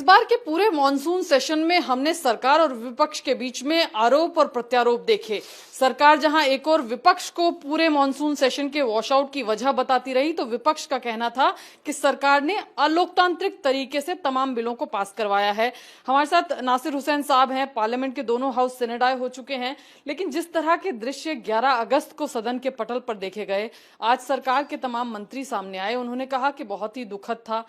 बार के पूरे monsoon session में हमने सरकार और विपक्ष के बीच में आरोप और प्रत्यारोप देखे। सरकार जहां एक और विपक्ष को पूरे मॉनसून सेशन के वॉशआउट की वजह बताती रही, तो विपक्ष का कहना था कि सरकार ने अलोकतांत्रिक तरीके से तमाम बिलों को पास करवाया है। हमारे साथ नासिर हुसैन साहब हैं, पार्लियामेंट के दोनों हाउस सेनेटाइज हो चुके हैं, लेकिन जिस तरह के दृश्य 11 अगस्त को सदन के पटल पर देखे गए, आज सरकार के तमाम मंत्री सामने आए, उन्होंने कहा कि बहुत ही दुखद था।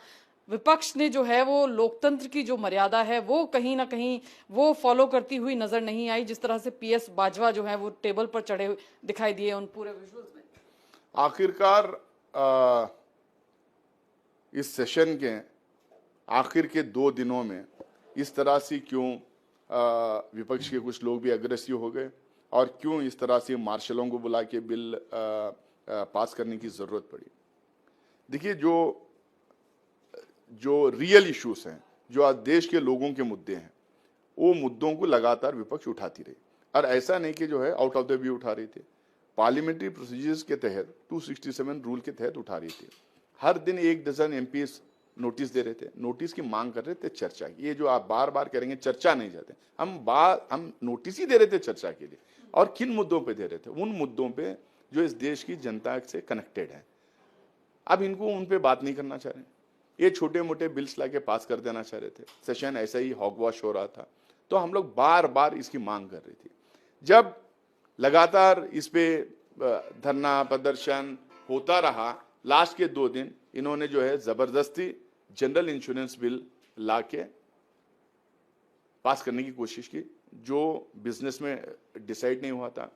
विपक्ष ने जो है वो लोकतंत्र की जो मर्यादा है वो कहीं ना कहीं वो फॉलो करती हुई नजर नहीं आई, जिस तरह से पीएस बाजवा जो है वो टेबल पर चढ़े दिखाई दिए उन पूरे विजुअल्स में। आखिरकार इस सेशन के आखिर के 2 दिनों में इस तरह से क्यों विपक्ष के कुछ लोग भी अग्रेसिव हो गए और क्यों इस तरह से मार्शलों को बुला के बिल पास करने की जरूरत पड़ी। देखिए, जो रियल इश्यूज हैं, जो आज देश के लोगों के मुद्दे हैं, वो मुद्दों को लगातार विपक्ष उठाती रही और ऐसा नहीं कि जो है आउट ऑफ द व्यू उठा रही थी। पार्लियामेंट्री प्रोसीजर्स के तहत 267 रूल के तहत उठा रही थी। हर दिन 1 डजन एमपीज नोटिस दे रहे थे, नोटिस की मांग कर रहे थे चर्चा की। ये जो आप बार बार करेंगे चर्चा नहीं चाहते, हम नोटिस ही दे रहे थे चर्चा के लिए। और किन मुद्दों पे दे रहे थे? उन मुद्दों पे जो इस देश की जनता से कनेक्टेड है। अब इनको उन पे बात नहीं करना चाह रहे, ये छोटे मोटे बिल्स लाके पास कर देना चाह रहे थे। सेशन ऐसा ही हॉगवॉश हो रहा था, तो हम लोग बार बार इसकी मांग कर रही थी। जब लगातार इस पे धरना प्रदर्शन होता रहा, लास्ट के 2 दिन इन्होंने जो है जबरदस्ती जनरल इंश्योरेंस बिल लाके पास करने की कोशिश की, जो बिजनेस में डिसाइड नहीं हुआ था,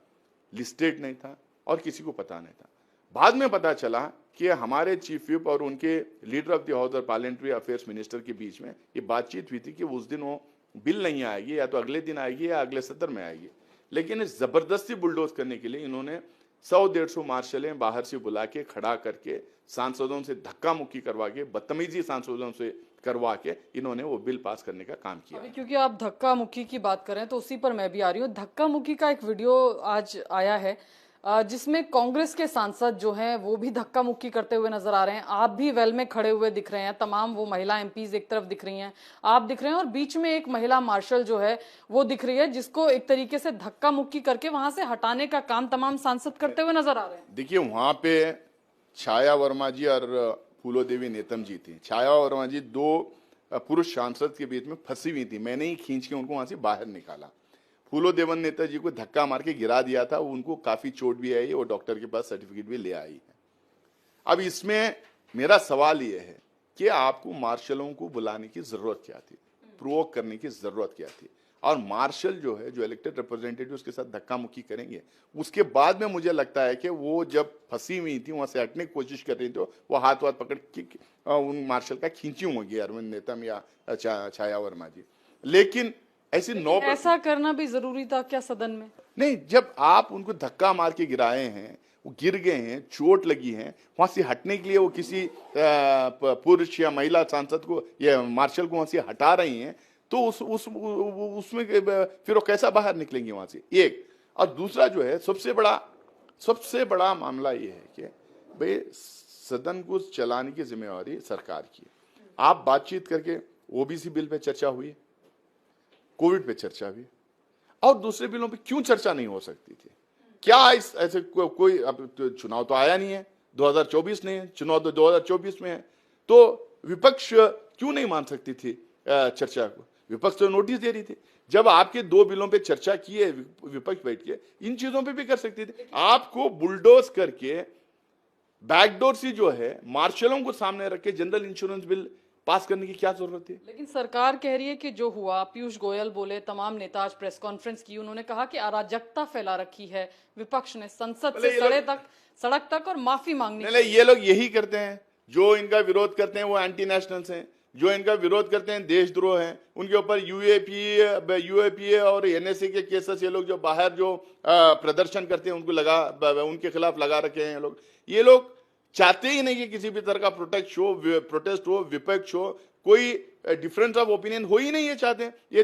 लिस्टेड नहीं था और किसी को पता नहीं था। बाद में पता चला कि हमारे चीफ व्हिप और उनके लीडर ऑफ द हाउस और पार्लियामेंट्री अफेयर्स मिनिस्टर के बीच में ये बातचीत हुई थी कि उस दिन वो बिल नहीं आएगी, या तो अगले दिन आएगी या अगले सत्र में आएगी। लेकिन इस जबरदस्ती बुलडोज करने के लिए इन्होंने 100-150 मार्शलें बाहर से बुला के खड़ा करके सांसदों से धक्का मुक्की करवा के, बदतमीजी सांसदों से करवा के इन्होंने वो बिल पास करने का काम किया। अभी क्योंकि आप धक्का मुक्की की बात करें तो उसी पर मैं भी आ रही हूँ। धक्का मुक्की का एक वीडियो आज आया है जिसमें कांग्रेस के सांसद जो हैं वो भी धक्का मुक्की करते हुए नजर आ रहे हैं। आप भी वेल में खड़े हुए दिख रहे हैं, तमाम वो महिला एमपीज एक तरफ दिख रही हैं, आप दिख रहे हैं, और बीच में एक महिला मार्शल जो है वो दिख रही है, जिसको एक तरीके से धक्का मुक्की करके वहां से हटाने का काम तमाम सांसद करते हुए नजर आ रहे हैं। देखिए, वहां पे छाया वर्मा जी और फूलो देवी नेतम जी थी। छाया वर्मा जी 2 पुरुष सांसद के बीच में फंसी हुई थी, मैंने ही खींच के उनको वहां से बाहर निकाला। फूलो देवन नेताजी को धक्का मार के गिरा दिया था, उनको काफी चोट भी आई और डॉक्टर के पास सर्टिफिकेट भी ले आई है। अब इसमें मेरा सवाल यह है कि आपको मार्शलों को बुलाने की जरूरत क्या थी, प्रोवोक करने की जरूरत क्या थी? और मार्शल जो है, जो इलेक्टेड रिप्रेजेंटेटिव, उसके साथ धक्का मुक्की करेंगे। उसके बाद में मुझे लगता है कि वो जब फंसी हुई थी, वहां से हटने की कोशिश कर रही थी, तो वो हाथ पकड़ के उन मार्शल का खींची होंगी अरविंद नेतम या छाया वर्मा जी। लेकिन ऐसा करना भी जरूरी था क्या सदन में? नहीं, जब आप उनको धक्का मार के गिराए हैं, वो गिर गए हैं, चोट लगी है, वहां से हटने के लिए वो किसी पुरुष या महिला सांसद को या मार्शल को वहां से हटा रही हैं, तो उसमें फिर वो कैसा बाहर निकलेंगे वहां से? एक। और दूसरा जो है, सबसे बड़ा मामला ये है कि भाई सदन को चलाने की जिम्मेवारी सरकार की है। आप बातचीत करके ओबीसी बिल पे चर्चा हुई, कोविड पे चर्चा हुई, और दूसरे बिलों पे क्यों चर्चा नहीं हो सकती थी? क्या ऐसे कोई अब तो चुनाव तो आया नहीं है, 2024 नहीं है, चुनाव तो 2024 में है, तो विपक्ष क्यों नहीं मान सकती थी चर्चा को? विपक्ष तो नोटिस दे रही थी। जब आपके 2 बिलों पे चर्चा की है विपक्ष बैठ के, इन चीजों पे भी कर सकती थी। आपको बुलडोज करके बैकडोर से जो है मार्शलों को सामने रख के जनरल इंश्योरेंस बिल पास करने की क्या जरूरत है? लेकिन सरकार कह रही है कि जो हुआ, पीयूष गोयल बोले, तमाम नेता आज प्रेस कॉन्फ्रेंस की, उन्होंने कहा कि अराजकता फैला रखी है विपक्ष ने संसद से सड़क तक और माफी मांगनी। ये लोग यही करते हैं, जो इनका विरोध करते हैं वो एंटी नेशनल्स हैं, जो इनका विरोध करते हैं देशद्रोह हैं, उनके ऊपर यूएपीए और एनएसए के केसेस, ये लोग जो बाहर जो प्रदर्शन करते हैं उनके खिलाफ लगा रखे हैं। ये लोग चाहते ही नहीं कि किसी भी तरह का प्रोटेस्ट हो, विपक्ष हो, कोई डिफरेंस ऑफ ओपिनियन हो ही नहीं। ये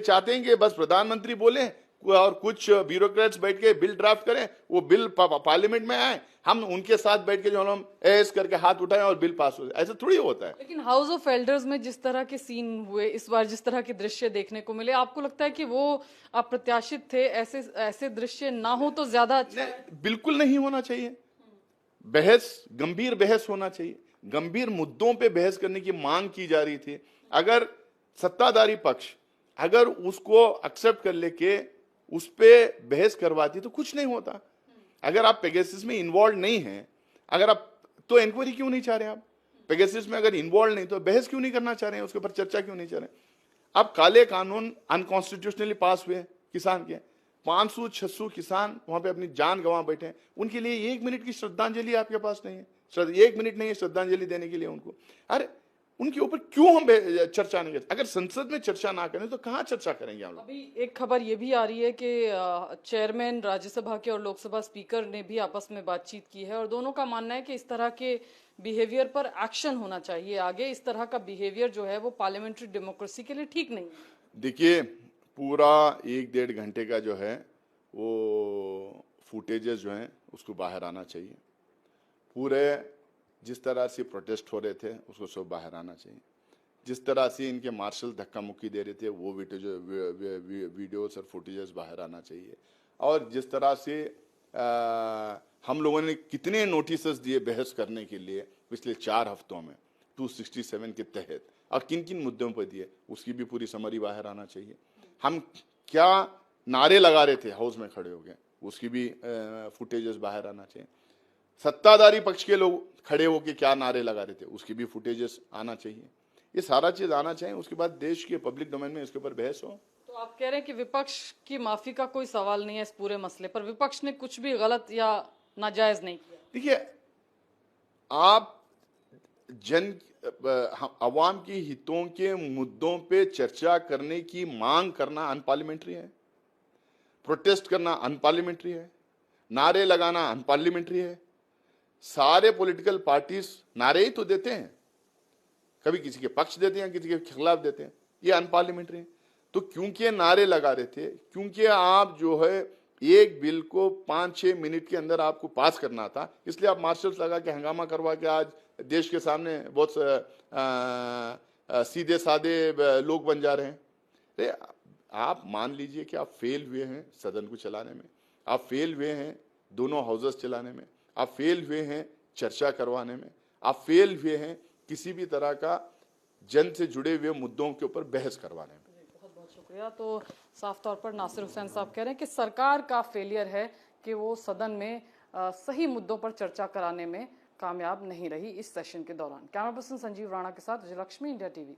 चाहते हैं कि बस प्रधानमंत्री बोले, और कुछ ब्यूरोक्रेट्स बैठ के बिल ड्राफ्ट करें, वो बिल पार्लियामेंट में आए, हम उनके साथ बैठ के जो हम ऐस करके हाथ उठाएं और बिल पास हो जाए, ऐसा थोड़ी होता है। लेकिन हाउस ऑफ एल्डर्स में जिस तरह के सीन हुए इस बार, जिस तरह के दृश्य देखने को मिले, आपको लगता है कि वो अप्रत्याशित थे? ऐसे ऐसे दृश्य ना हो तो ज्यादा अच्छा। बिल्कुल नहीं होना चाहिए। बहस, गंभीर बहस होना चाहिए, गंभीर मुद्दों पे बहस करने की मांग की जा रही थी। अगर सत्ताधारी पक्ष अगर उसको एक्सेप्ट कर लेके उस पे बहस करवाती तो कुछ नहीं होता। अगर आप पेगासस में इन्वॉल्व नहीं हैं, अगर आप तो इंक्वायरी क्यों नहीं चाह रहे? आप पेगासस में अगर इन्वॉल्व नहीं तो बहस क्यों नहीं करना चाह रहे हैं, उसके ऊपर चर्चा क्यों नहीं चाह रहे? अब काले कानून अनकॉन्स्टिट्यूशनली पास हुए किसान के, 500-600 किसान वहां पे अपनी जान गंवा बैठे हैं, उनके लिए 1 मिनट की श्रद्धांजलि आपके पास नहीं है। 1 मिनट नहीं है श्रद्धांजलि देने के लिए उनको। अरे उनके ऊपर क्यों हम चर्चा नहीं करते? अगर संसद में चर्चा ना करें तो कहां चर्चा करेंगे हम लोग? अभी एक खबर ये भी आ रही है कि चेयरमैन राज्यसभा के और लोकसभा स्पीकर ने भी आपस में बातचीत की है और दोनों का मानना है कि इस तरह के बिहेवियर पर एक्शन होना चाहिए आगे। इस तरह का बिहेवियर जो है वो पार्लियामेंट्री डेमोक्रेसी के लिए ठीक नहीं है। देखिए, पूरा 1-1.5 घंटे का जो है वो फुटेजेस जो हैं उसको बाहर आना चाहिए। पूरे जिस तरह से प्रोटेस्ट हो रहे थे उसको सब बाहर आना चाहिए। जिस तरह से इनके मार्शल धक्का मुक्की दे रहे थे वो वीडियोस और फुटेजेस बाहर आना चाहिए। और जिस तरह से हम लोगों ने कितने नोटिसेस दिए बहस करने के लिए पिछले 4 हफ्तों में 267 के तहत, और किन किन मुद्दों पर दिए, उसकी भी पूरी समरी बाहर आना चाहिए। हम क्या नारे लगा रहे थे हाउस में खड़े हो गए, उसकी भी फुटेजेस बाहर आना चाहिए। सत्ताधारी पक्ष के लोग खड़े होकर क्या नारे लगा रहे थे उसकी भी फुटेजेस आना चाहिए। ये सारा चीज आना चाहिए, उसके बाद देश के पब्लिक डोमेन में इसके ऊपर बहस हो। तो आप कह रहे हैं कि विपक्ष की माफी का कोई सवाल नहीं है इस पूरे मसले पर, विपक्ष ने कुछ भी गलत या नाजायज नहीं किया। देखिए, आप अवाम के हितों के मुद्दों पे चर्चा करने की मांग करना अनपार्लियामेंट्री है, प्रोटेस्ट करना अनपार्लियामेंट्री है, नारे लगाना अनपार्लियामेंट्री है। सारे पॉलिटिकल पार्टीज नारे ही तो देते हैं, कभी किसी के पक्ष देते हैं, किसी के खिलाफ देते हैं, ये अनपार्लियामेंट्री है। तो क्योंकि नारे लगा रहे थे, क्योंकि आप जो है एक बिल को 5-6 मिनट के अंदर आपको पास करना था, इसलिए आप मार्शल्स लगा के हंगामा करवा के आज देश के सामने बहुत सीधे साधे लोग बन जा रहे हैं। आप मान लीजिए कि आप फेल हुए हैं सदन को चलाने में, आप फेल हुए हैं दोनों हाउसेस चलाने में, आप फेल हुए हैं चर्चा करवाने में, आप फेल हुए हैं किसी भी तरह का जन से जुड़े हुए मुद्दों के ऊपर बहस करवाने में। बहुत बहुत शुक्रिया। तो साफ तौर पर नासिर हुसैन साहब कह रहे हैं कि सरकार का फेलियर है कि वो सदन में सही मुद्दों पर चर्चा कराने में कामयाब नहीं रही इस सेशन के दौरान। कैमरा पर्सन संजीव राणा के साथ विजयलक्ष्मी, इंडिया टीवी।